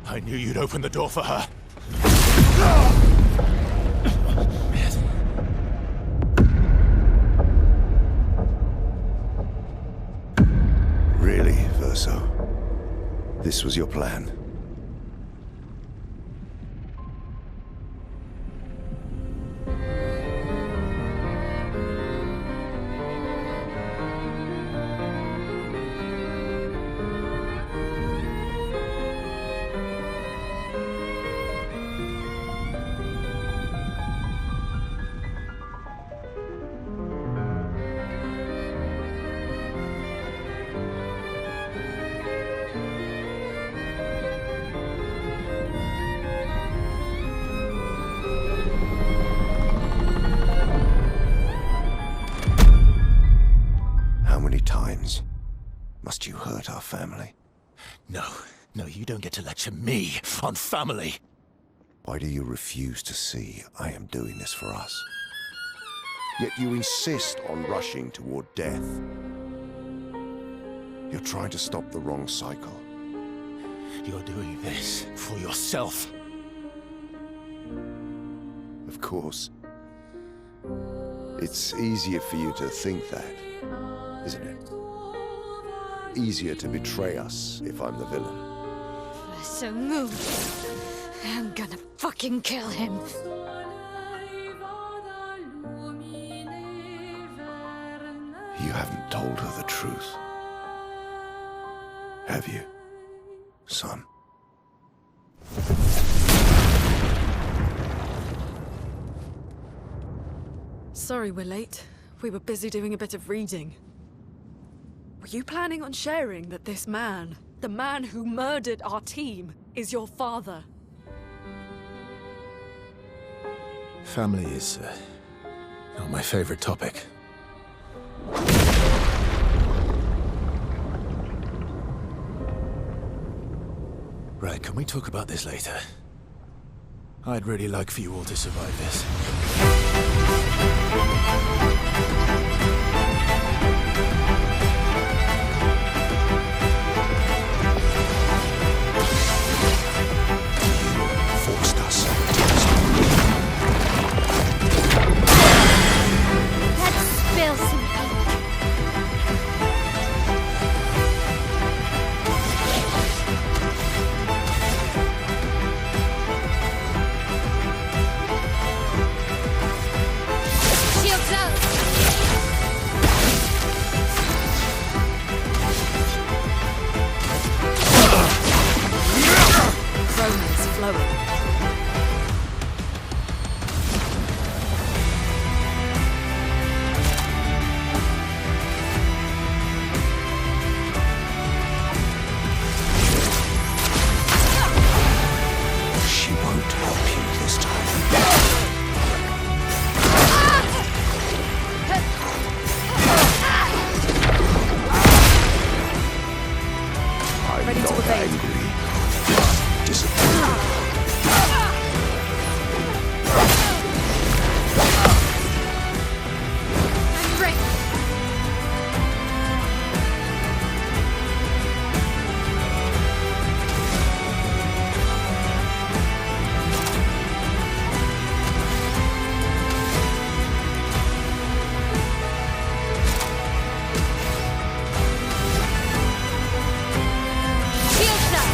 I knew you'd open the door for her. Really, Verso? This was your plan? How many times must you hurt our family? No, you don't get to lecture me on family. Why do you refuse to see I am doing this for us? Yet you insist on rushing toward death. You're trying to stop the wrong cycle. You're doing this for yourself. Of course. It's easier for you to think that, isn't it? Easier to betray us if I'm the villain. So move. I'm gonna fucking kill him. You haven't told her the truth. Have you, son? Sorry we're late. We were busy doing a bit of reading. Were you planning on sharing that this man, the man who murdered our team, is your father? Family is not my favorite topic. Right, can we talk about this later? I'd really like for you all to survive this. Forced us. Let's spill some ink. Shields up. Romance flowing. She won't help you this time. I'm Ready to not evade. angry. Disappointed. I'm ready. Shields up.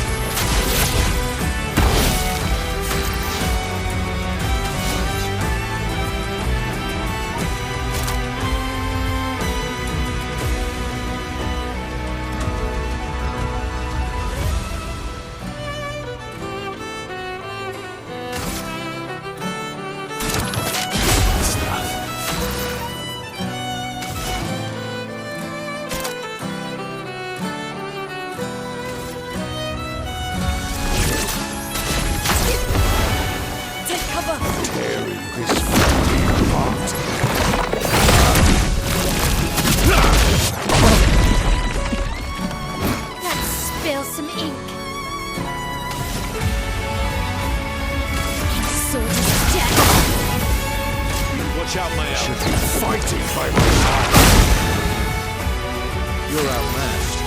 Take cover! Tearing this family apart. Let's spill some ink. Sword is dead. Watch out, Maya. Should be fighting by my side. You're outmatched.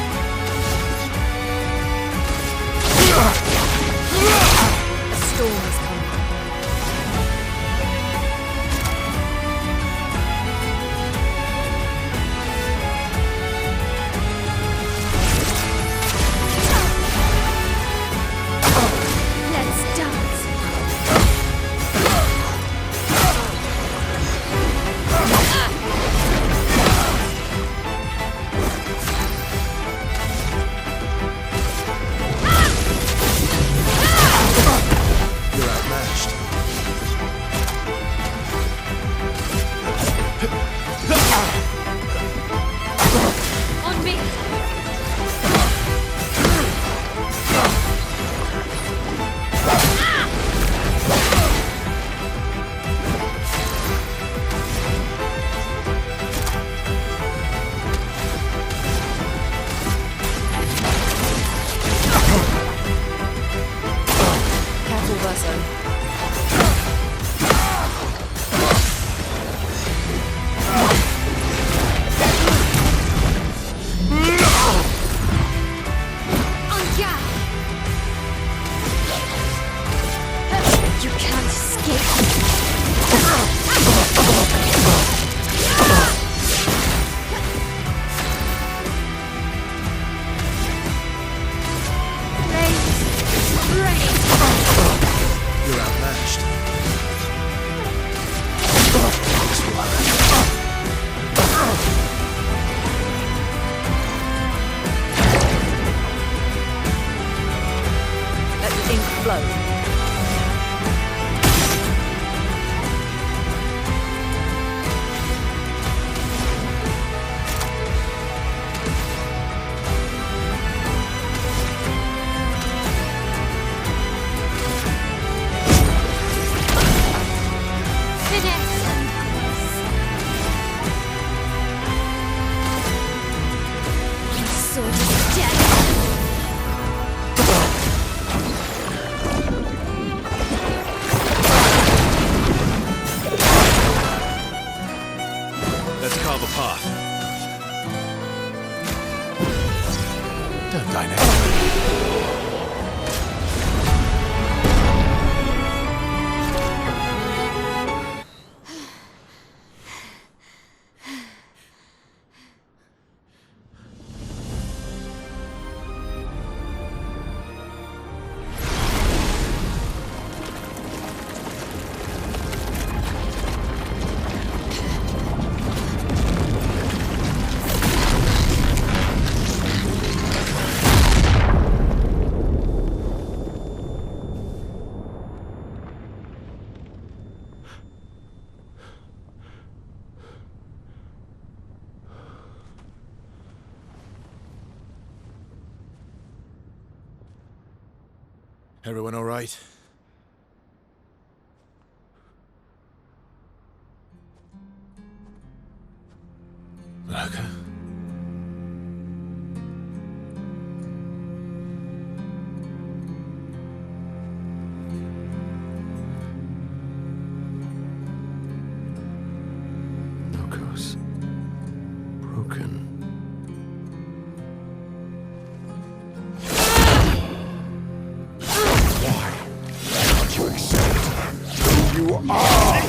You're outmatched. This will hurt. Let the ink flow. Let's carve a path. Don't die next. Everyone all right? Lurker? Locos. Broken. You accept who you are!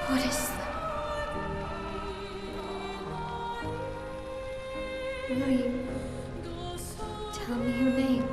What is that? Will you tell me your name?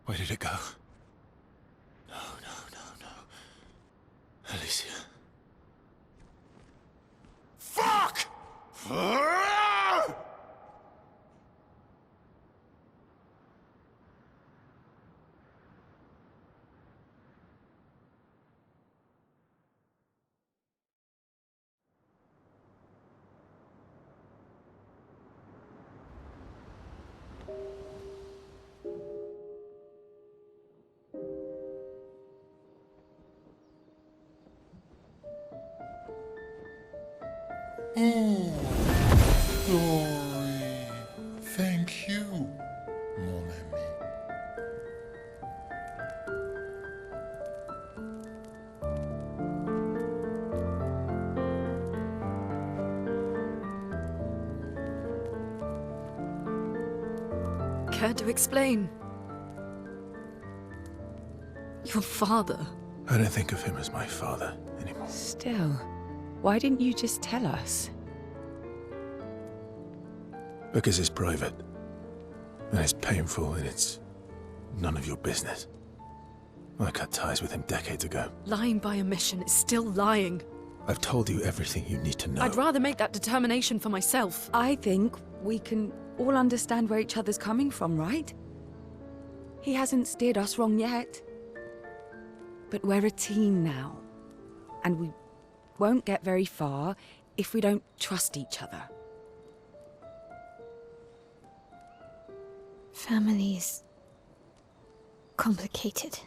Where did it go? No, no, no, no. Alicia. Fuck! Oh, glory. Thank you, mon ami. Care to explain? Your father? I don't think of him as my father anymore. Still, why didn't you just tell us? Because it's private. And it's painful and it's none of your business. I cut ties with him decades ago. Lying by omission is still lying. I've told you everything you need to know. I'd rather make that determination for myself. I think we can all understand where each other's coming from, right? He hasn't steered us wrong yet. But we're a team now. And we won't get very far if we don't trust each other. Family's complicated.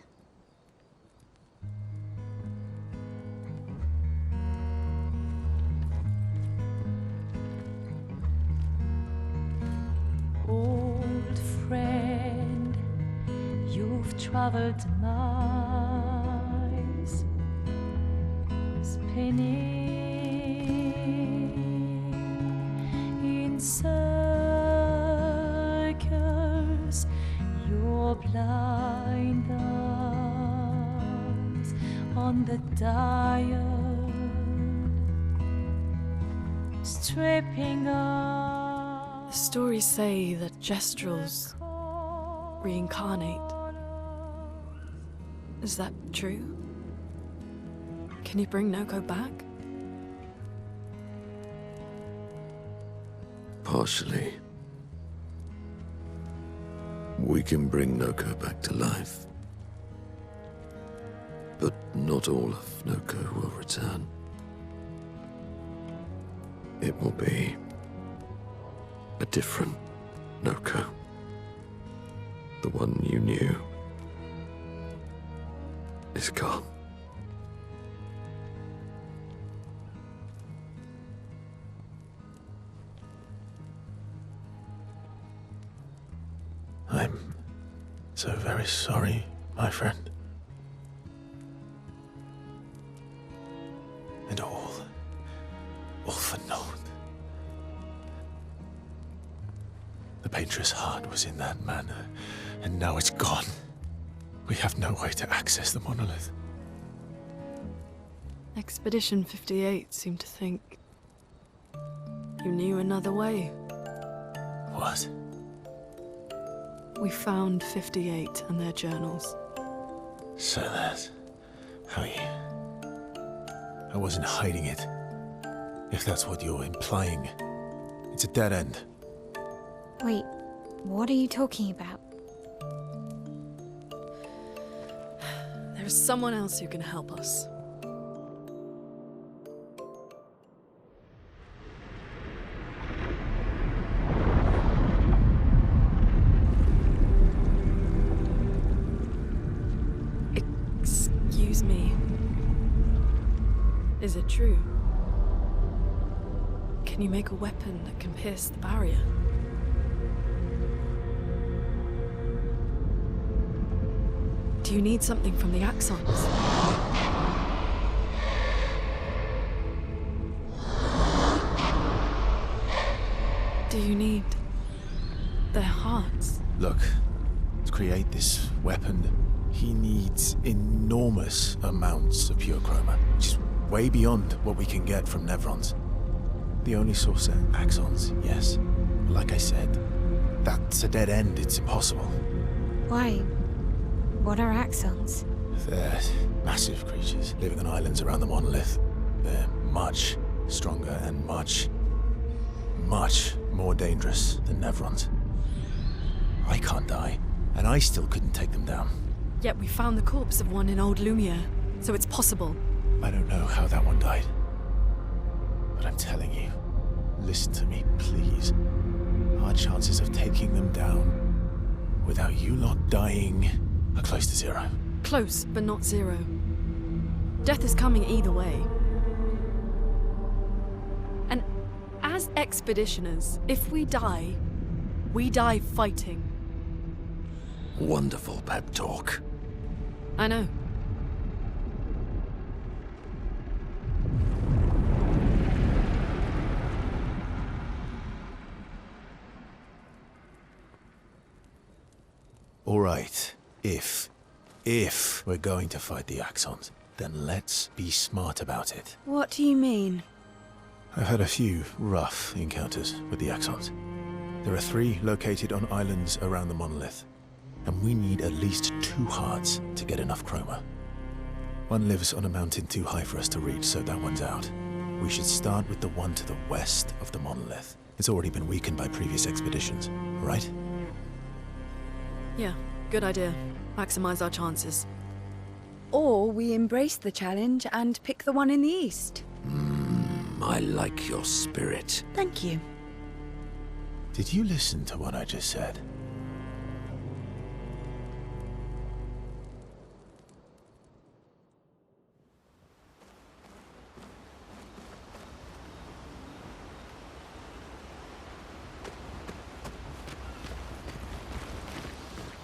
Old friend, you've traveled miles, spinning in circles, your blind eyes on the dial, stripping off. The stories say that Gestrels reincarnate. Is that true? Can you bring Noko back? Partially. We can bring Noko back to life. But not all of Noko will return. It will be a different Noko. The one you knew is gone. I'm so very sorry, my friend. And all for naught. The Painter's heart was in that manor, and now it's gone. We have no way to access the monolith. Expedition 58 seemed to think you knew another way. What? We found 58 and their journals. So that's how you... I wasn't hiding it. If that's what you're implying. It's a dead end. Wait, what are you talking about? There's someone else who can help us. Excuse me. Is it true? Can you make a weapon that can pierce the barrier? Do you need something from the Axons? Do you need their hearts? Look, to create this weapon, he needs enormous amounts of pure chroma, which is way beyond what we can get from Nevrons. The only source are Axons, yes. But like I said, that's a dead end. It's impossible. Why? What are axons? They're massive creatures living on islands around the monolith. They're much stronger and much more dangerous than Nevrons. I can't die, and I still couldn't take them down. Yet we found the corpse of one in Old Lumiere, so it's possible. I don't know how that one died. But I'm telling you, listen to me, please. Our chances of taking them down without you lot dying are close to zero. Close, but not zero. Death is coming either way. And as expeditioners, if we die fighting. Wonderful pep talk. I know. All right, if if we're going to fight the Axons, then let's be smart about it. What do you mean? I've had a few rough encounters with the Axons. There are 3 located on islands around the monolith, and we need at least 2 hearts to get enough chroma. One lives on a mountain too high for us to reach, so that one's out. We should start with the one to the west of the monolith. It's already been weakened by previous expeditions, right? Yeah, good idea. Maximize our chances. Or we embrace the challenge and pick the one in the east. I like your spirit. Thank you. Did you listen to what I just said?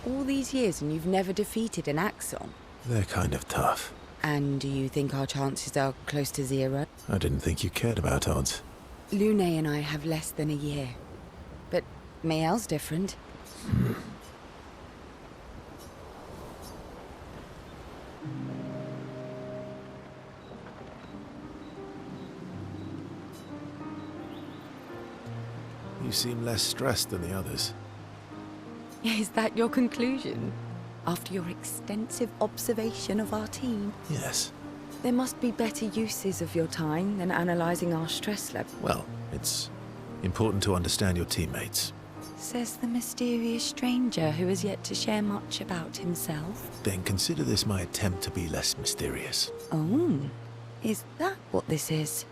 All these years and you've never defeated an Axon? They're kind of tough. And do you think our chances are close to 0? I didn't think you cared about odds. Lune and I have less than a year. But Mael's different. You seem less stressed than the others. Is that your conclusion? After your extensive observation of our team? Yes. There must be better uses of your time than analysing our stress level. Well, it's important to understand your teammates. Says the mysterious stranger who has yet to share much about himself. Then consider this my attempt to be less mysterious. Oh, is that what this is?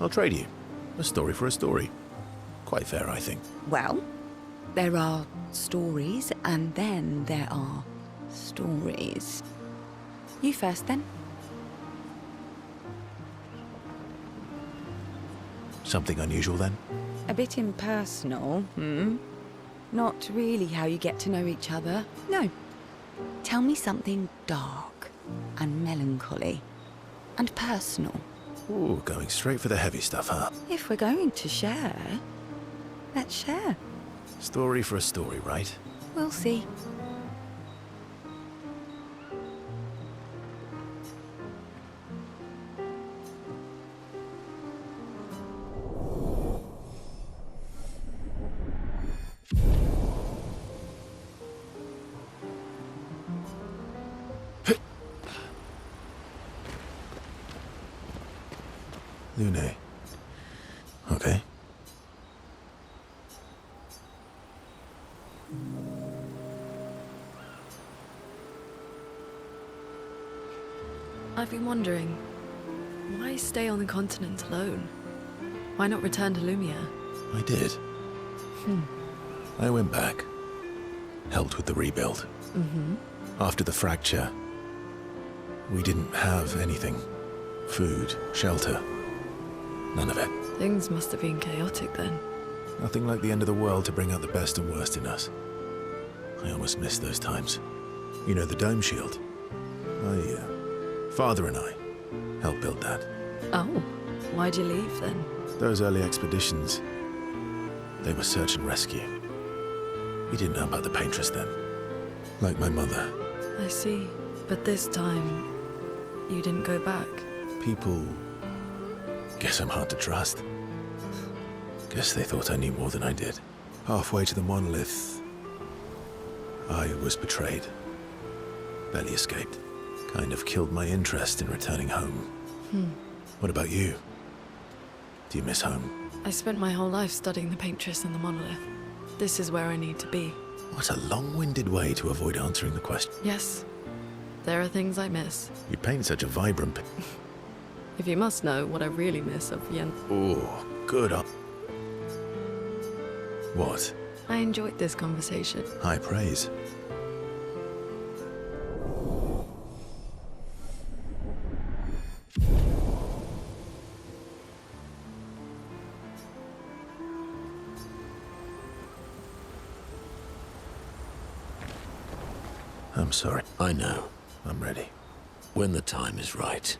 I'll trade you. A story for a story. Quite fair, I think. Well, there are stories, and then there are stories. You first, then. Something unusual, then? A bit impersonal, Not really how you get to know each other. No. Tell me something dark and melancholy and personal. Ooh, going straight for the heavy stuff, huh? If we're going to share, let's share. Story for a story, right? We'll see. Lune. Okay. I've been wondering, why stay on the continent alone? Why not return to Lumia? I did. I went back. Helped with the rebuild. After the fracture, we didn't have anything. Food, shelter. None of it. Things must have been chaotic then. Nothing like the end of the world to bring out the best and worst in us. I almost miss those times. You know, the dome shield. Father and I helped build that. Oh, why'd you leave then? Those early expeditions, they were search and rescue. We didn't know about the paintress then. Like my mother. I see. But this time, you didn't go back. People... Guess I'm hard to trust. Guess they thought I knew more than I did. Halfway to the monolith, I was betrayed. Barely escaped. Kind of killed my interest in returning home. What about you? Do you miss home? I spent my whole life studying the paintress and the monolith. This is where I need to be. What a long-winded way to avoid answering the question. Yes, there are things I miss. You paint such a vibrant If you must know what I really miss of Yen. Oh, good. What? I enjoyed this conversation. High praise. I'm sorry. I know. I'm ready. When the time is right.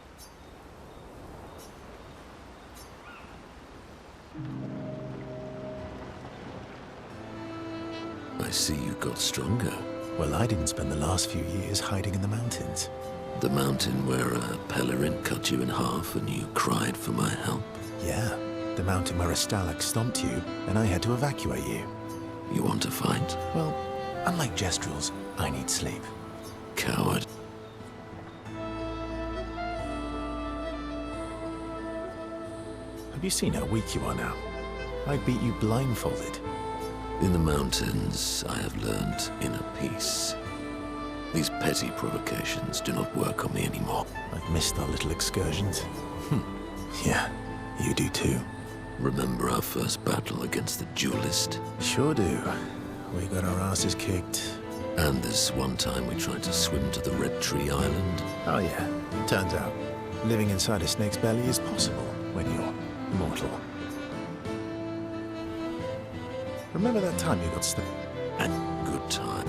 I see you got stronger. Well, I didn't spend the last few years hiding in the mountains. The mountain where a Pellerin cut you in half and you cried for my help. Yeah, the mountain where a Stalag stomped you and I had to evacuate you. You want to fight? Well, unlike Gestrels, I need sleep. Coward. Have you seen how weak you are now? I beat you blindfolded. In the mountains, I have learned inner peace. These petty provocations do not work on me anymore. I've missed our little excursions. Yeah, you do too. Remember our first battle against the duelist? Sure do. We got our asses kicked. And this one time we tried to swim to the Red Tree Island? Oh yeah, turns out, living inside a snake's belly is possible when you're mortal. Remember that time you got stuck? And good time.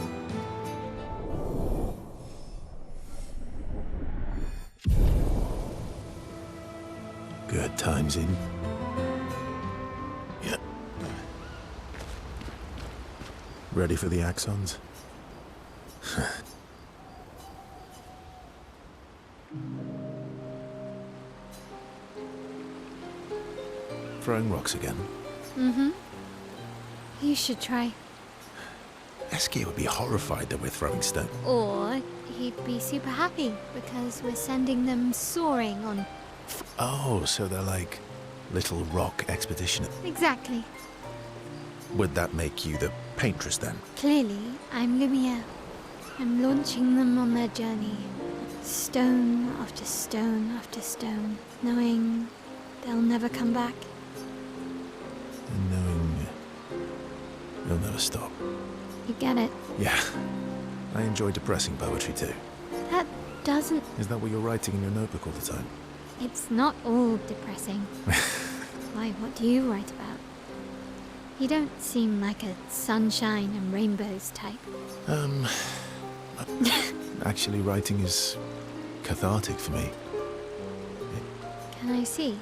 Good times in. Yeah. Ready for the axons? Throwing rocks again. Mm-hmm. You should try. Eski would be horrified that we're throwing stone. Or he'd be super happy because we're sending them soaring on. Oh, so they're like little rock expedition. Exactly. Would that make you the paintress then? Clearly, I'm Lumiere. I'm launching them on their journey. Stone after stone after stone, knowing they'll never come back. And knowing you'll never stop. You get it? Yeah. I enjoy depressing poetry too. That doesn't... Is that what you're writing in your notebook all the time? It's not all depressing. Why, what do you write about? You don't seem like a sunshine and rainbows type. Actually, writing is cathartic for me. Can I see?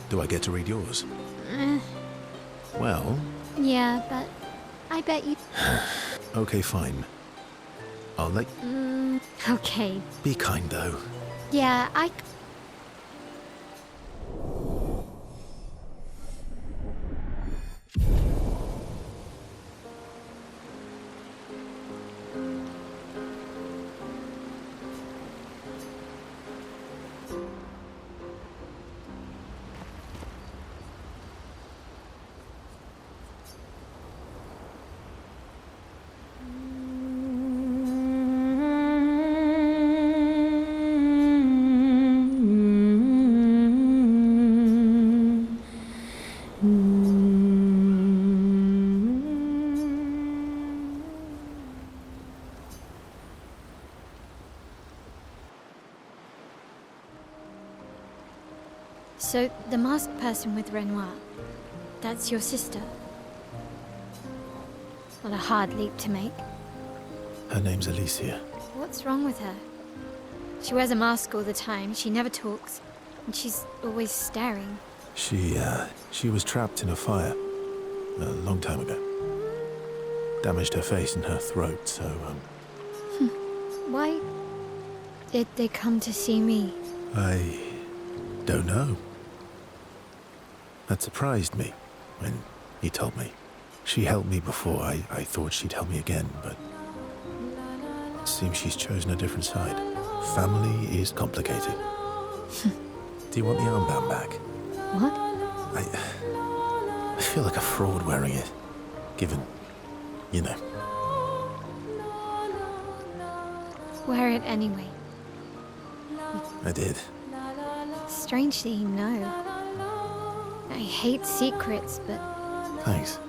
Do I get to read yours? Well... Yeah, but I bet you... Okay, fine. I'll let... Okay. Be kind, though. Yeah, I... So, the masked person with Renoir, that's your sister? Not a hard leap to make. Her name's Alicia. What's wrong with her? She wears a mask all the time, she never talks, and she's always staring. She was trapped in a fire a long time ago. Damaged her face and her throat, so, Why did they come to see me? I don't know. That surprised me when he told me. She helped me before. I thought she'd help me again, but it seems she's chosen a different side. Family is complicated. Do you want the armband back? What? I feel like a fraud wearing it, given, you know. Wear it anyway. I did. Strangely, no. I hate secrets, but Thanks.